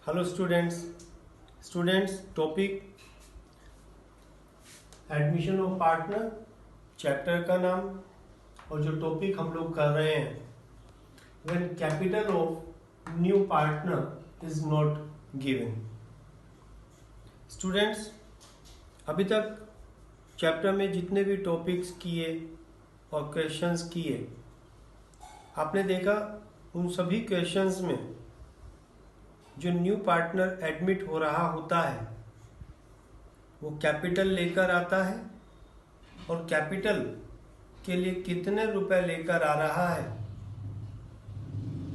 Hello students topic admission of partner, chapter का नाम और जो टॉपिक हम लोग कर रहे हैं, when capital of new partner is not given. Students, अभी तक चैप्टर में जितने भी टॉपिक्स किए और क्वेश्चंस किए, आपने देखा उन सभी क्वेश्चंस में जो न्यू पार्टनर एडमिट हो रहा होता है वो कैपिटल लेकर आता है और कैपिटल के लिए कितने रुपए लेकर आ रहा है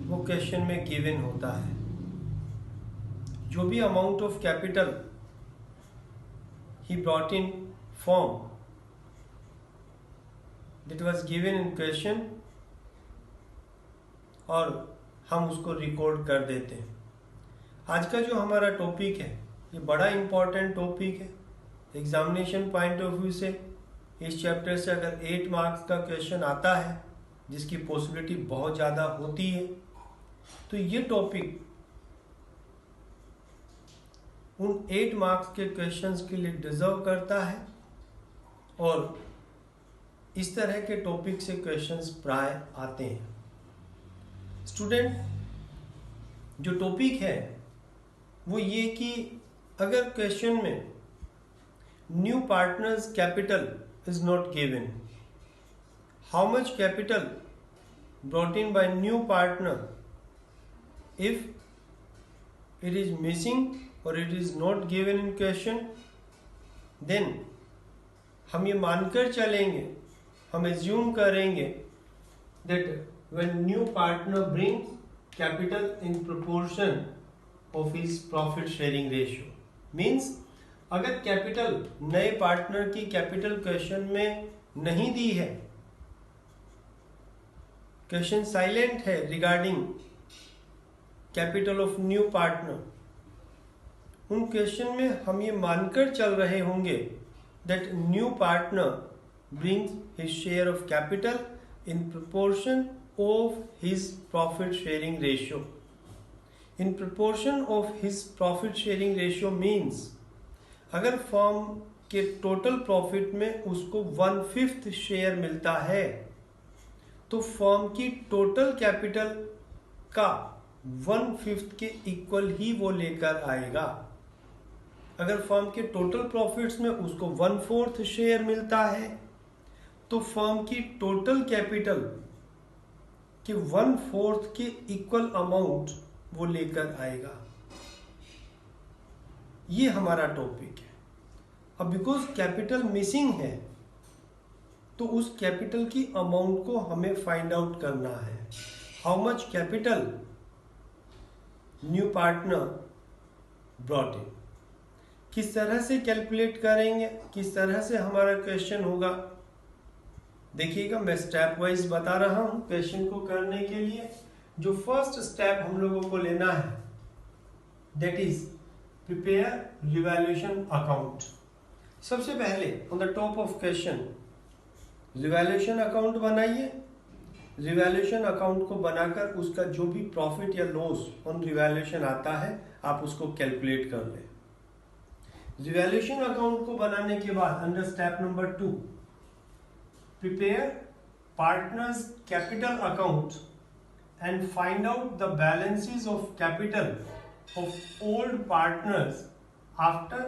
वो क्वेश्चन में गिवन होता है। जो भी amount of capital he brought in form that was given in question और हम उसको रिकॉर्ड कर देते हैं। आज का जो हमारा टॉपिक है ये बड़ा इम्पॉर्टेंट टॉपिक है। एग्जामिनेशन पॉइंट ऑफ व्यू से इस चैप्टर से अगर 8 मार्क्स का क्वेश्चन आता है, जिसकी पॉसिबिलिटी बहुत ज़्यादा होती है, तो ये टॉपिक उन 8 मार्क्स के क्वेश्चंस के लिए डिजर्व करता है और इस तरह के टॉपिक से क्वेश्चंस प्राय आते हैं। स्टूडेंट, जो टॉपिक है वो ये कि अगर क्वेश्चन में new partners capital is not given, how much capital brought in by new partner, if it is missing और it is not given in question, then हम ये मानकर चलेंगे, हम एज्यूम करेंगे that when new partner brings capital in proportion of his profit sharing ratio, means अगर capital नए partner की कैपिटल क्वेश्चन में नहीं दी है, क्वेश्चन साइलेंट है regarding capital of new partner, उन क्वेश्चन में हम ये मानकर चल रहे होंगे that new partner brings his share of capital in proportion of his profit sharing ratio. In proportion of his profit sharing ratio means अगर फर्म के टोटल प्रॉफिट में उसको 1/5 शेयर मिलता है तो फर्म की टोटल कैपिटल का 1/5 के इक्वल ही वो लेकर आएगा। अगर फर्म के टोटल प्रॉफिट्स में उसको 1/4 शेयर मिलता है तो फर्म की टोटल कैपिटल के 1/4 के इक्वल अमाउंट वो लेकर आएगा। ये हमारा टॉपिक है। अब बिकॉज कैपिटल मिसिंग है तो उस कैपिटल की अमाउंट को हमें फाइंड आउट करना है। How much capital new partner brought in, किस तरह से कैलकुलेट करेंगे, किस तरह से हमारा क्वेश्चन होगा, देखिएगा मैं स्टेप वाइज बता रहा हूं। क्वेश्चन को करने के लिए जो फर्स्ट स्टेप हम लोगों को लेना है that is prepare revaluation account. सबसे पहले on the top of question revaluation account बनाइए। रिवैल्यूएशन अकाउंट को बनाकर उसका जो भी प्रॉफिट या लॉस ऑन रिवैल्यूएशन आता है आप उसको कैलकुलेट कर लें। रिवैल्यूएशन अकाउंट को बनाने के बाद under step number 2 prepare partners capital account and find out the balances of capital of old partners after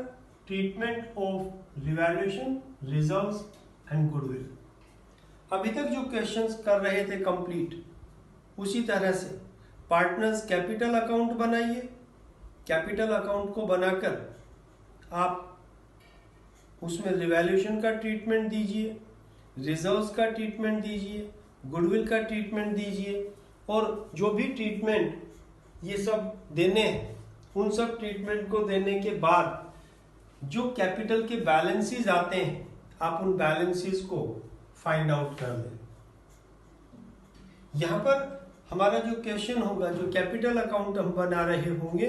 treatment of revaluation, reserves and goodwill। अभी तक जो क्वेश्चंस कर रहे थे कंप्लीट, उसी तरह से पार्टनर्स कैपिटल अकाउंट बनाइए। कैपिटल अकाउंट को बनाकर आप उसमें रिवैल्यूएशन का ट्रीटमेंट दीजिए, रिजर्व्स का ट्रीटमेंट दीजिए, गुडविल का ट्रीटमेंट दीजिए और जो भी ट्रीटमेंट ये सब देने हैं उन सब ट्रीटमेंट को देने के बाद जो कैपिटल के बैलेंसेस आते हैं आप उन बैलेंसेस को फाइंड आउट कर लें। यहाँ पर हमारा जो क्वेश्चन होगा, जो कैपिटल अकाउंट हम बना रहे होंगे,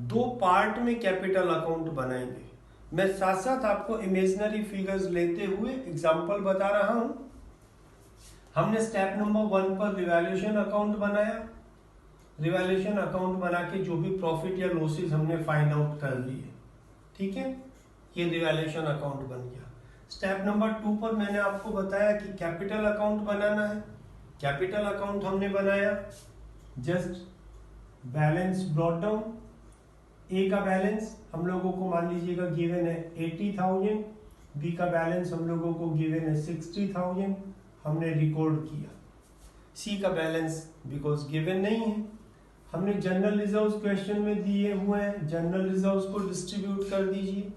2 पार्ट में कैपिटल अकाउंट बनाएंगे। मैं साथ साथ आपको इमेजिनरी फिगर्स लेते हुए एग्जांपल बता रहा हूं। हमने स्टेप नंबर 1 पर रिवैल्यूएशन अकाउंट बनाया, रिवैल्यूएशन अकाउंट बना के जो भी प्रॉफिट या लॉसेस हमने फाइंड आउट कर लिए, ठीक है, ये रिवैल्यूएशन अकाउंट बन गया। स्टेप नंबर 2 पर मैंने आपको बताया कि कैपिटल अकाउंट बनाना है। कैपिटल अकाउंट हमने बनाया, जस्ट बैलेंस ब्रॉट डाउन। ए का बैलेंस हम लोगों को मान लीजिएगा गिवन है 80,000, बी का बैलेंस हम लोगों को गिवन है 60,000, हमने रिकॉर्ड किया। सी का बैलेंस बिकॉज गिवन नहीं है, हमने जनरल रिजर्व्स क्वेश्चन में दिए हुए हैं, जनरल रिजर्व्स को डिस्ट्रीब्यूट कर दीजिए।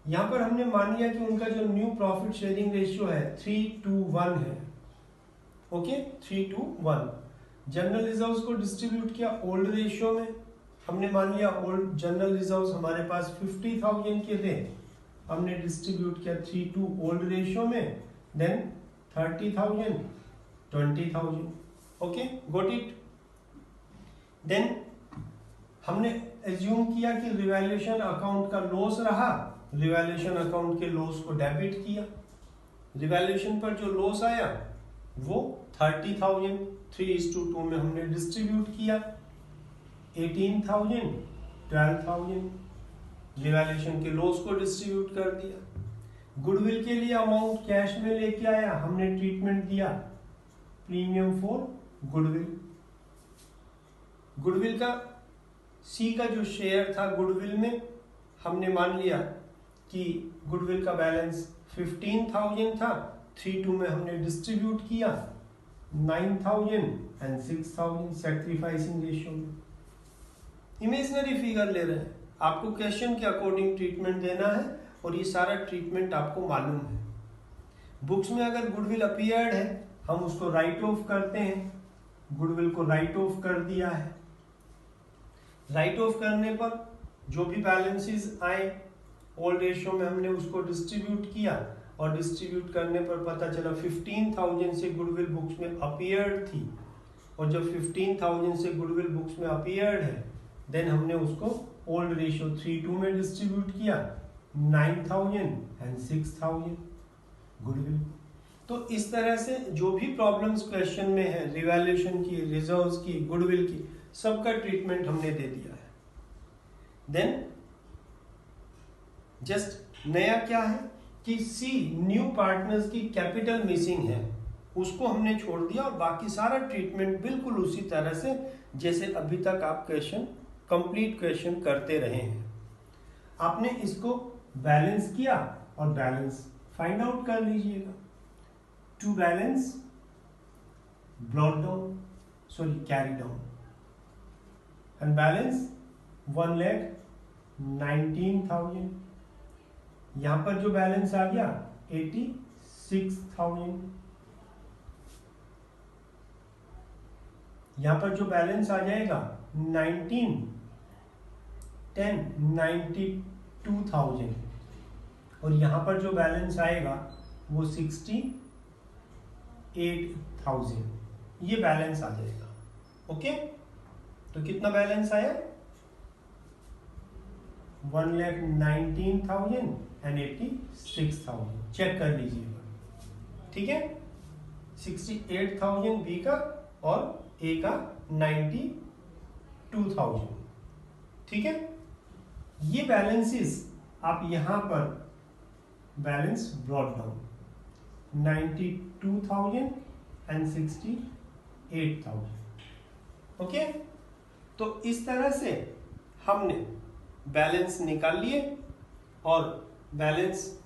यहाँ पर हमने मान लिया कि उनका जो न्यू प्रॉफिट शेयरिंग रेशियो है 3:1 है, ओके 3:1। जनरल रिजर्व्स को डिस्ट्रीब्यूट किया ओल्ड रेशियो में, हमने मान लिया ओल्ड जनरल रिजर्व्स हमारे पास 50,000 के थे, हमने डिस्ट्रीब्यूट किया 3:2 ओल्ड रेशियो में, then 30,000 20,000, okay got it. Then हमने एज्यूम किया कि रिवैल्यूएशन अकाउंट का लॉस रहा, रिवैल्यूएशन अकाउंट के लॉस को डेबिट किया। रिवैल्यूएशन पर जो लॉस आया वो 30,000 3:2 में हमने डिस्ट्रीब्यूट किया, 18,000 12,000 रिवैल्यूएशन के लॉस को डिस्ट्रीब्यूट कर दिया। गुडविल के लिए अमाउंट कैश में लेके आया, हमने ट्रीटमेंट दिया प्रीमियम फॉर गुडविल। गुडविल का सी का जो शेयर था गुडविल में, हमने मान लिया कि गुडविल का बैलेंस 15,000 था, 3:2 में हमने डिस्ट्रीब्यूट किया 9,000 एंड 6,000 सैक्रिफाइसिंग रेशियो में। इमेजिनरी फिगर ले रहे हैं, आपको क्वेश्चन के अकॉर्डिंग ट्रीटमेंट देना है और ये सारा ट्रीटमेंट आपको मालूम है। बुक्स में अगर गुडविल अपीयर्ड है हम उसको राइट ऑफ करते हैं, गुडविल को राइट ऑफ कर दिया है। राइट ऑफ करने पर जो भी बैलेंसेस आए ओल्ड रेशियो में हमने उसको डिस्ट्रीब्यूट किया, और डिस्ट्रीब्यूट करने पर पता चला 15,000 से गुडविल बुक्स में अपीयर्ड थी, और जब 15,000 से गुडविल बुक्स में अपीयर्ड है देन हमने उसको ओल्ड रेशियो 3:2 में डिस्ट्रीब्यूट किया 9,000 एंड 6,000 गुडविल। तो इस तरह से जो भी प्रॉब्लम्स क्वेश्चन में है रिवैल्यूएशन की, रिजर्व्स की, गुडविल की, सबका ट्रीटमेंट हमने दे दिया है। देन जस्ट नया क्या है कि सी न्यू पार्टनर्स की कैपिटल मिसिंग है, उसको हमने छोड़ दिया और बाकी सारा ट्रीटमेंट बिल्कुल उसी तरह से जैसे अभी तक आप क्वेश्चन कंप्लीट क्वेश्चन करते रहे हैं। आपने इसको बैलेंस किया और बैलेंस फाइंड आउट कर लीजिएगा। To balance brought down, sorry carry down, and balance 1,19,000। यहां पर जो बैलेंस आ गया 86,000। यहां पर जो बैलेंस आ जाएगा 92,000 और यहां पर जो बैलेंस आएगा वो 68,000, ये बैलेंस आ जाएगा। ओके, तो कितना बैलेंस आया 1,19,000 एंड 86,000। चेक कर लीजिएगा, ठीक है। 68,000 बी का और ए का 92,000, ठीक है। ये बैलेंसेस आप यहां पर balance brought down 92,000 and 68,000, okay. तो इस तरह से हमने बैलेंस निकाल लिए और बैलेंस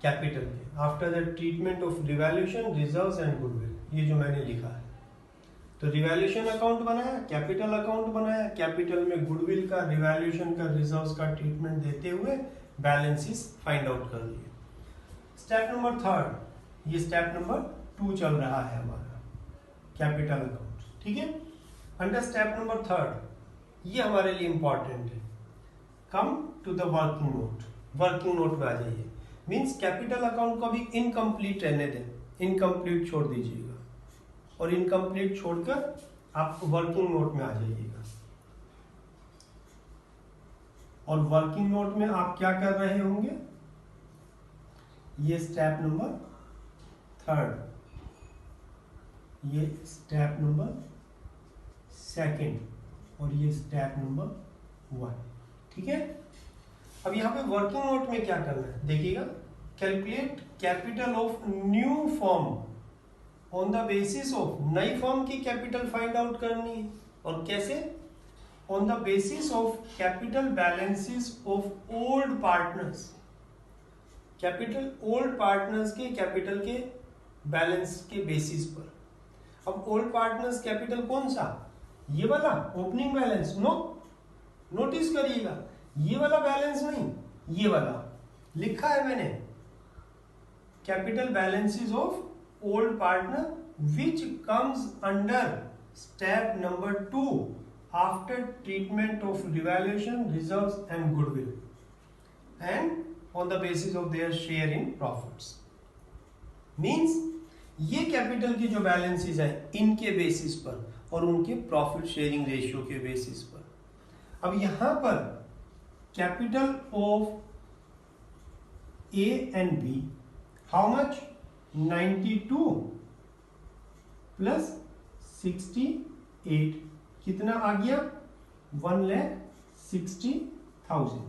कैपिटल के after the treatment of revaluation, reserves and goodwill, ये जो मैंने लिखा है। तो रिवैल्यूएशन अकाउंट बनाया, कैपिटल अकाउंट बनाया, कैपिटल में गुडविल का, रिवैल्यूएशन का, रिजर्व्स का ट्रीटमेंट देते हुए बैलेंसेस फाइंड आउट कर लिए। स्टेप नंबर 3, ये स्टेप नंबर 2 चल रहा है हमारा कैपिटल अकाउंट, ठीक है। अंडर स्टेप नंबर 3 ये हमारे लिए इंपॉर्टेंट है। Come to the working note, working note में आ जाइए। मीन्स कैपिटल अकाउंट को भी इनकम्प्लीट रहने दें, इनकम्प्लीट छोड़ दीजिएगा और इनकम्प्लीट छोड़कर आप वर्किंग नोट में आ जाइएगा। और वर्किंग नोट में आप क्या कर रहे होंगे, ये स्टेप नंबर 3, ये स्टेप नंबर सेकंड और ये स्टेप नंबर 1। ठीक है, अब यहाँ पे वर्किंग नोट में क्या करना है देखिएगा, calculate capital of new firm on the basis of, नई फर्म की कैपिटल फाइंड आउट करनी है और कैसे, on the basis of capital balances of old partners, capital old partners के कैपिटल के बैलेंस के बेसिस पर। अब ओल्ड पार्टनर्स कैपिटल कौन सा, ये वाला ओपनिंग बैलेंस, नोटिस करिएगा ये वाला बैलेंस नहीं, ये वाला लिखा है मैंने, capital balances of old partner which comes under step number 2 after treatment of revaluation reserves and goodwill and on the basis of their share in profits, means ये कैपिटल की जो बैलेंसेस हैं इनके बेसिस पर और उनके प्रॉफिट शेयरिंग रेशियो के basis पर। अब यहां पर capital of A and B how much, 92 plus 68 कितना आ गया, 1,60,000,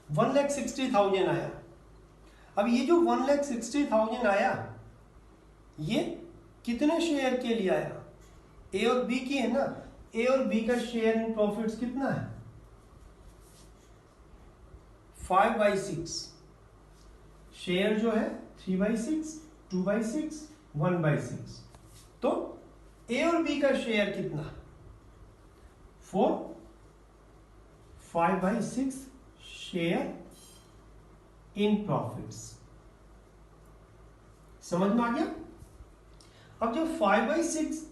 1,60,000 आया। अब ये जो 1,60,000 आया ये कितने शेयर के लिए आया, ए और बी की है ना, ए और बी का शेयर इन प्रॉफिट्स कितना है, 5/6, शेयर जो है 3/6, 2/6, 1/6, तो ए और बी का शेयर कितना, 4, 5/6 शेयर इन प्रॉफिट्स। समझ में आ गया। अब जब 5/6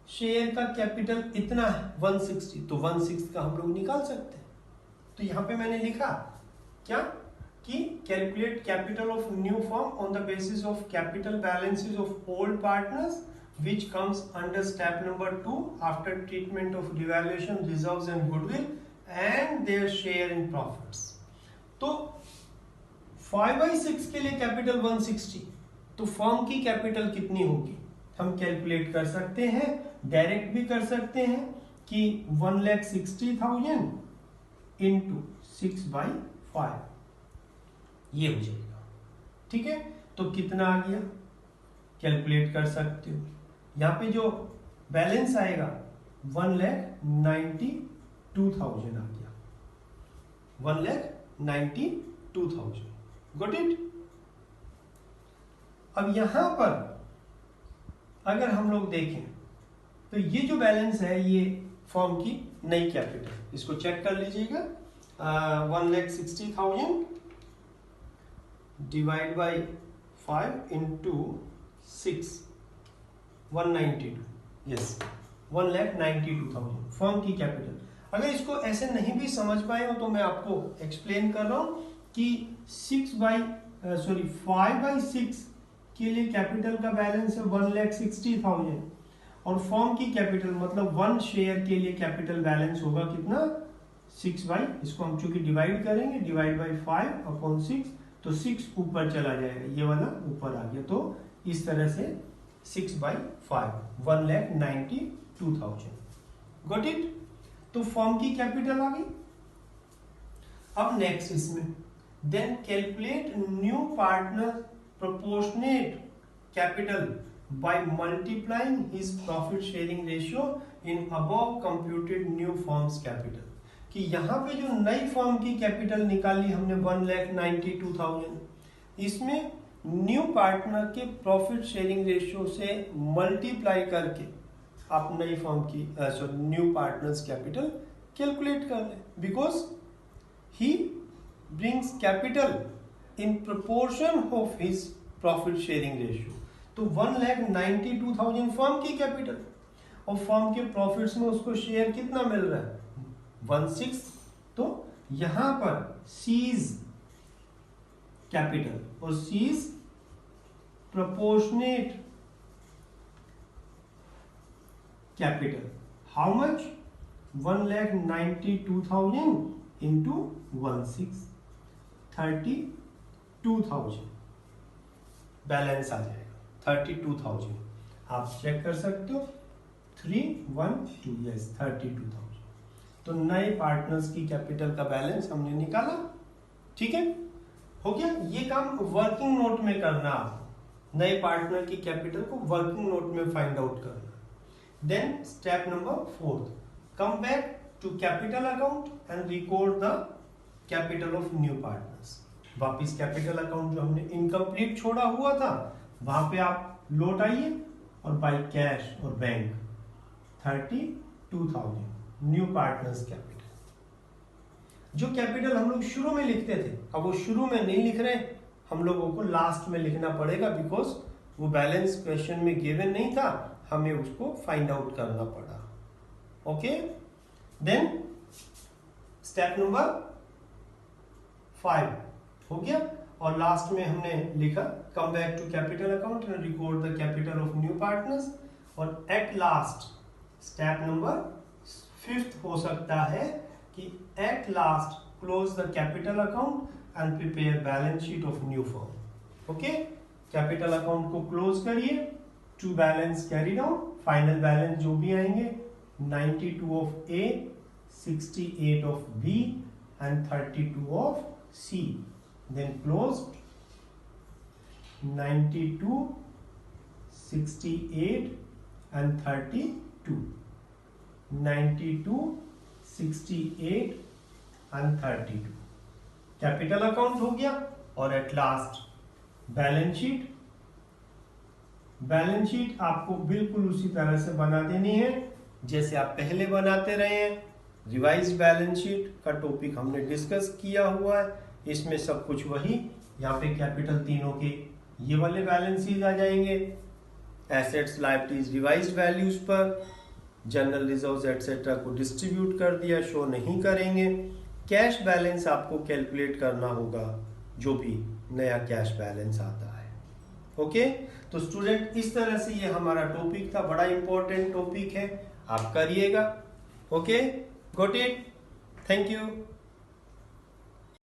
शेयर का कैपिटल इतना है 160, तो 1/6 का हम लोग निकाल सकते हैं। तो यहां पे मैंने लिखा क्या कि calculate capital of new firm on the basis of capital balances of old partners which comes under step number 2 after treatment of revaluation reserves and goodwill and their share in profits। तो 5/6 के लिए capital 160, तो firm की capital कितनी होगी हम calculate कर सकते हैं, डायरेक्ट भी कर सकते हैं कि 1,60,000 इंटू 6/5 ये हो जाएगा। ठीक है, तो कितना आ गया कैलकुलेट कर सकते हो। यहाँ पे जो बैलेंस आएगा 1,92,000 आ गया, 1,92,000। Got it. अब यहां पर अगर हम लोग देखें तो ये जो बैलेंस है ये फर्म की नई कैपिटल, इसको चेक कर लीजिएगा, 1,60,000 divide by 5 into 6, 192, yes 1,92,000 firm की कैपिटल। अगर इसको ऐसे नहीं भी समझ पाए हो तो मैं आपको एक्सप्लेन कर रहा हूं कि 5/6 के लिए कैपिटल का बैलेंस है 1,60,000 और फर्म की कैपिटल मतलब 1 शेयर के लिए कैपिटल बैलेंस होगा कितना, 6/, इसको हम चूंकि डिवाइड करेंगे, डिवाइड बाई 5/6, तो 6 ऊपर चला जाएगा, ये वाला ऊपर आ गया, तो इस तरह से 6/5, 1,92,000। Got it. तो फर्म की कैपिटल आ गई। अब नेक्स्ट इसमें then calculate new partner proportionate capital by multiplying his profit sharing ratio in above computed new firm's capital। कि यहाँ पे जो नई फर्म की कैपिटल निकाली हमने 1,92,000, इसमें न्यू पार्टनर के प्रॉफिट शेयरिंग रेशियो से मल्टीप्लाई करके आप नई फर्म की न्यू पार्टनर्स कैपिटल कैलकुलेट कर लें, because he brings capital in proportion of his profit sharing ratio. तो 1,92,000 फर्म की कैपिटल और फर्म के प्रॉफिट्स में उसको शेयर कितना मिल रहा है, 1/6। तो यहां पर सीज कैपिटल और C's proportionate capital, how much, 1,92,000 into 1/6, 32,000 balance आ जाएगा, 32,000 आप चेक कर सकते हो, 312 यस 32,000। तो नए पार्टनर्स की कैपिटल का बैलेंस हमने निकाला। ठीक है, हो गया। ये काम वर्किंग नोट में करना आपको, नए पार्टनर की कैपिटल को वर्किंग नोट में फाइंड आउट करना। Then step number 4, come back to capital account and record the capital of new partners. वापिस कैपिटल अकाउंट जो हमने इनकम्प्लीट छोड़ा हुआ था वहां पे आप लौट आइए और बाय कैश और बैंक 32,000 न्यू पार्टनर्स कैपिटल। जो कैपिटल हम लोग शुरू में लिखते थे, अब वो शुरू में नहीं लिख रहे, हम लोगों को लास्ट में लिखना पड़ेगा, बिकॉज वो बैलेंस क्वेश्चन में गिवन नहीं था, हमें उसको फाइंड आउट करना पड़ा। ओके, देन स्टेप नंबर 5 हो गया, और लास्ट में हमने लिखा come back to capital account and record the capital of new partners. और एट लास्ट स्टेप नंबर 5 हो सकता है कि at last close the capital account and prepare balance sheet of new firm. Okay, capital account को close करिए, to balance carry down, final balance जो भी आएंगे 92 of A, 68 of B and 32 of C. Then close 92, 68 and 32, 92, 68 and 32 capital account हो गया। और at last balance sheet. Balance sheet आपको बिल्कुल उसी तरह से बना देनी है जैसे आप पहले बनाते रहे हैं। रिवाइज बैलेंस शीट का टॉपिक हमने डिस्कस किया हुआ है, इसमें सब कुछ वही, यहाँ पे कैपिटल तीनों के ये वाले बैलेंसेस आ जाएंगे, एसेट्स लायबिलिटीज रिवाइज वैल्यूज पर, जनरल रिजर्व्स एटसेट्रा को डिस्ट्रीब्यूट कर दिया, शो नहीं करेंगे। कैश बैलेंस आपको कैलकुलेट करना होगा जो भी नया कैश बैलेंस आता है। ओके, तो स्टूडेंट इस तरह से ये हमारा टॉपिक था, बड़ा इंपॉर्टेंट टॉपिक है, आप करिएगा। Okay, got it, thank you.